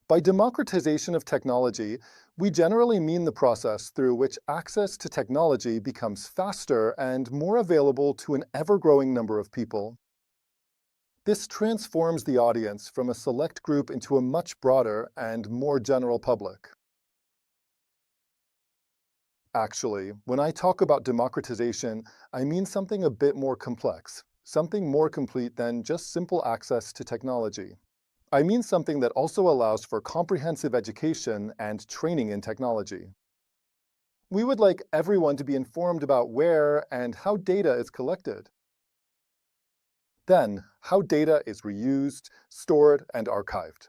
By democratization of technology, we generally mean the process through which access to technology becomes faster and more available to an ever-growing number of people. This transforms the audience from a select group into a much broader and more general public. Actually, when I talk about democratization, I mean something a bit more complex, something more complete than just simple access to technology. I mean something that also allows for comprehensive education and training in technology. We would like everyone to be informed about where and how data is collected. Then, how data is reused, stored, and archived.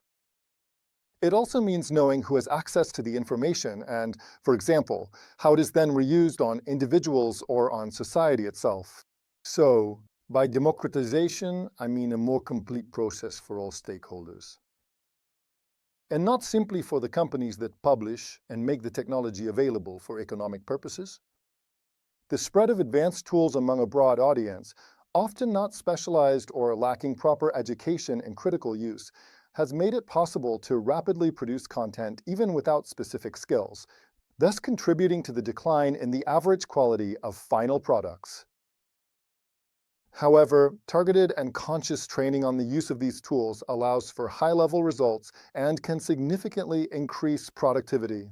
It also means knowing who has access to the information and, for example, how it is then reused on individuals or on society itself. So, by democratization, I mean a more complete process for all stakeholders. And not simply for the companies that publish and make the technology available for economic purposes. The spread of advanced tools among a broad audience, often not specialized or lacking proper education and critical use, has made it possible to rapidly produce content even without specific skills, thus contributing to the decline in the average quality of final products. However, targeted and conscious training on the use of these tools allows for high-level results and can significantly increase productivity.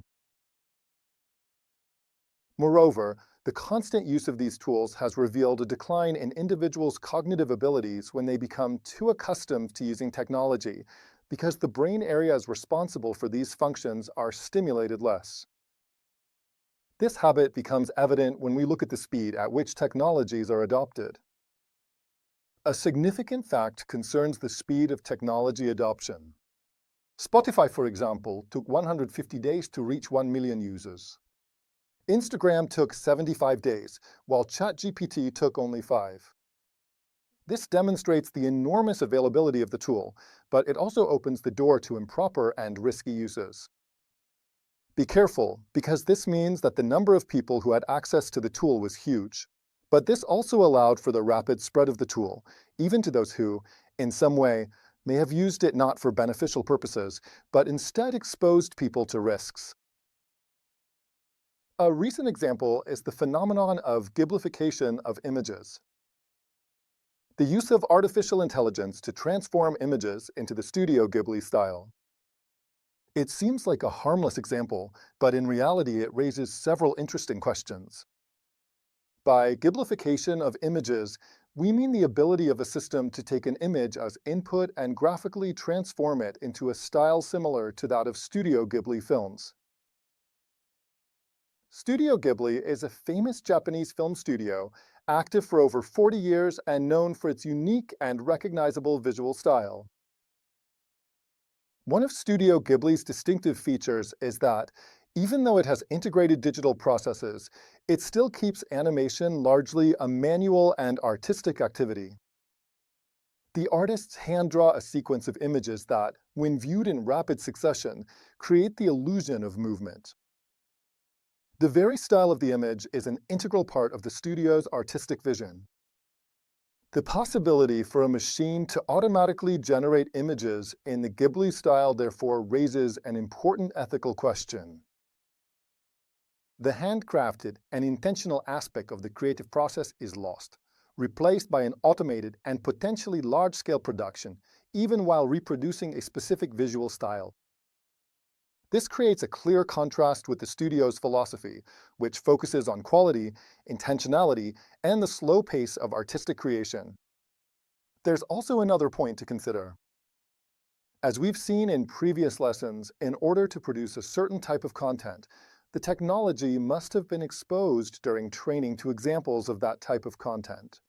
Moreover, the constant use of these tools has revealed a decline in individuals' cognitive abilities when they become too accustomed to using technology, because the brain areas responsible for these functions are stimulated less. This habit becomes evident when we look at the speed at which technologies are adopted. A significant fact concerns the speed of technology adoption. Spotify, for example, took 150 days to reach 1 million users. Instagram took 75 days, while ChatGPT took only 5. This demonstrates the enormous availability of the tool, but it also opens the door to improper and risky uses. Be careful, because this means that the number of people who had access to the tool was huge. But this also allowed for the rapid spread of the tool, even to those who, in some way, may have used it not for beneficial purposes, but instead exposed people to risks. A recent example is the phenomenon of giblification of images. The use of artificial intelligence to transform images into the Studio Ghibli style. It seems like a harmless example, but in reality it raises several interesting questions. By giblification of images, we mean the ability of a system to take an image as input and graphically transform it into a style similar to that of Studio Ghibli films. Studio Ghibli is a famous Japanese film studio, active for over 40 years and known for its unique and recognizable visual style. One of Studio Ghibli's distinctive features is that, even though it has integrated digital processes, it still keeps animation largely a manual and artistic activity. The artists hand-draw a sequence of images that, when viewed in rapid succession, create the illusion of movement. The very style of the image is an integral part of the studio's artistic vision. The possibility for a machine to automatically generate images in the Ghibli style therefore raises an important ethical question. The handcrafted and intentional aspect of the creative process is lost, replaced by an automated and potentially large-scale production, even while reproducing a specific visual style. This creates a clear contrast with the studio's philosophy, which focuses on quality, intentionality, and the slow pace of artistic creation. There's also another point to consider. As we've seen in previous lessons, in order to produce a certain type of content, the technology must have been exposed during training to examples of that type of content.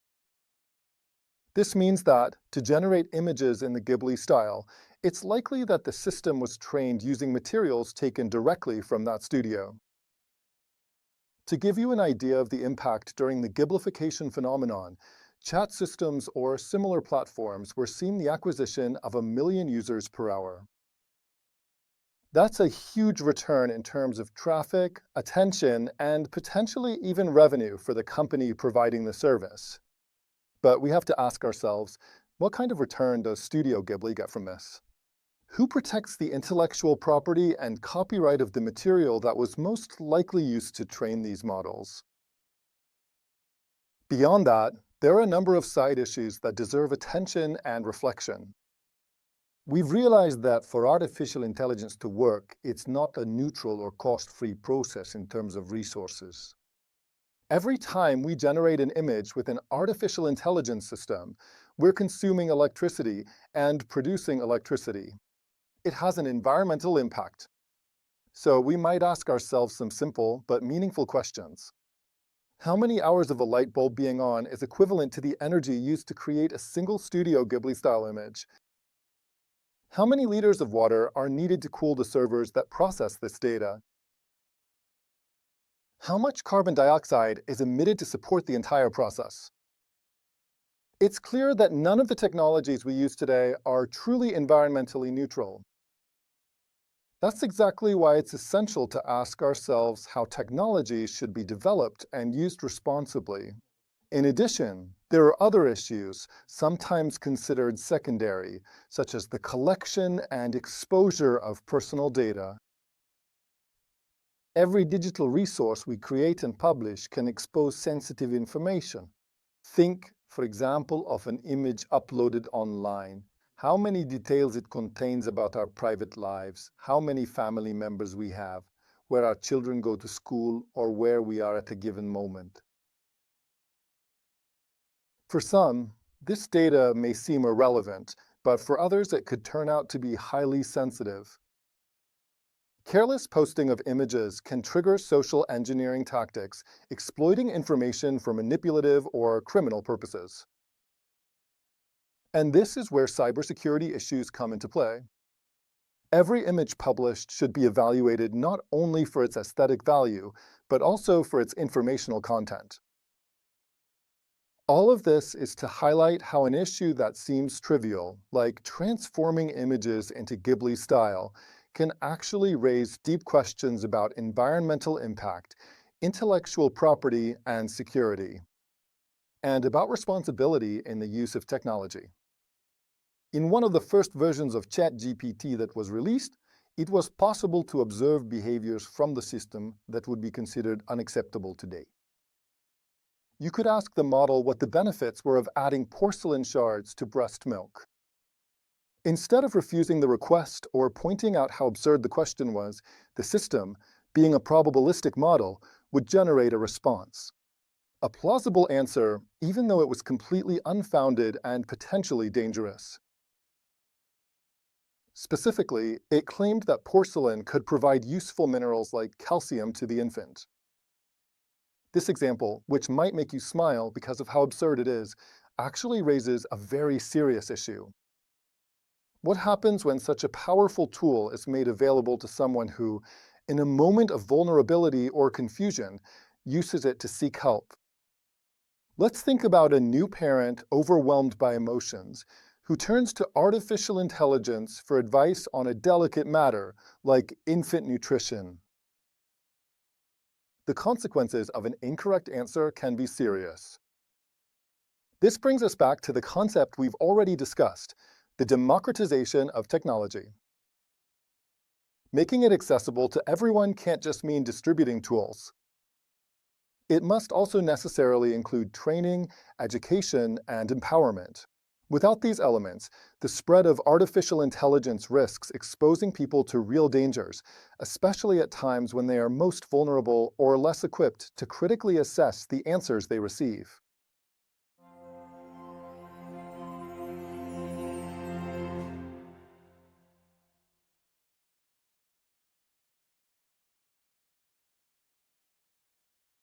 This means that, to generate images in the Ghibli style, it's likely that the system was trained using materials taken directly from that studio. To give you an idea of the impact during the Ghiblification phenomenon, chat systems or similar platforms were seeing the acquisition of 1 million users per hour. That's a huge return in terms of traffic, attention, and potentially even revenue for the company providing the service. But we have to ask ourselves, what kind of return does Studio Ghibli get from this? Who protects the intellectual property and copyright of the material that was most likely used to train these models? Beyond that, there are a number of side issues that deserve attention and reflection. We've realized that for artificial intelligence to work, it's not a neutral or cost-free process in terms of resources. Every time we generate an image with an artificial intelligence system, we're consuming electricity and producing electricity. It has an environmental impact. So we might ask ourselves some simple but meaningful questions. How many hours of a light bulb being on is equivalent to the energy used to create a single Studio Ghibli-style image? How many liters of water are needed to cool the servers that process this data? How much carbon dioxide is emitted to support the entire process? It's clear that none of the technologies we use today are truly environmentally neutral. That's exactly why it's essential to ask ourselves how technology should be developed and used responsibly. In addition, there are other issues, sometimes considered secondary, such as the collection and exposure of personal data. Every digital resource we create and publish can expose sensitive information. Think, for example, of an image uploaded online. How many details it contains about our private lives, how many family members we have, where our children go to school, or where we are at a given moment. For some, this data may seem irrelevant, but for others it could turn out to be highly sensitive. Careless posting of images can trigger social engineering tactics, exploiting information for manipulative or criminal purposes. And this is where cybersecurity issues come into play. Every image published should be evaluated not only for its aesthetic value, but also for its informational content. All of this is to highlight how an issue that seems trivial, like transforming images into Ghibli style, can actually raise deep questions about environmental impact, intellectual property, and security, and about responsibility in the use of technology. In one of the first versions of ChatGPT that was released, it was possible to observe behaviors from the system that would be considered unacceptable today. You could ask the model what the benefits were of adding porcelain shards to breast milk. Instead of refusing the request or pointing out how absurd the question was, the system, being a probabilistic model, would generate a response. A plausible answer, even though it was completely unfounded and potentially dangerous. Specifically, it claimed that porcelain could provide useful minerals like calcium to the infant. This example, which might make you smile because of how absurd it is, actually raises a very serious issue. What happens when such a powerful tool is made available to someone who, in a moment of vulnerability or confusion, uses it to seek help? Let's think about a new parent overwhelmed by emotions who turns to artificial intelligence for advice on a delicate matter like infant nutrition. The consequences of an incorrect answer can be serious. This brings us back to the concept we've already discussed, the democratization of technology. Making it accessible to everyone can't just mean distributing tools. It must also necessarily include training, education, and empowerment. Without these elements, the spread of artificial intelligence risks exposing people to real dangers, especially at times when they are most vulnerable or less equipped to critically assess the answers they receive.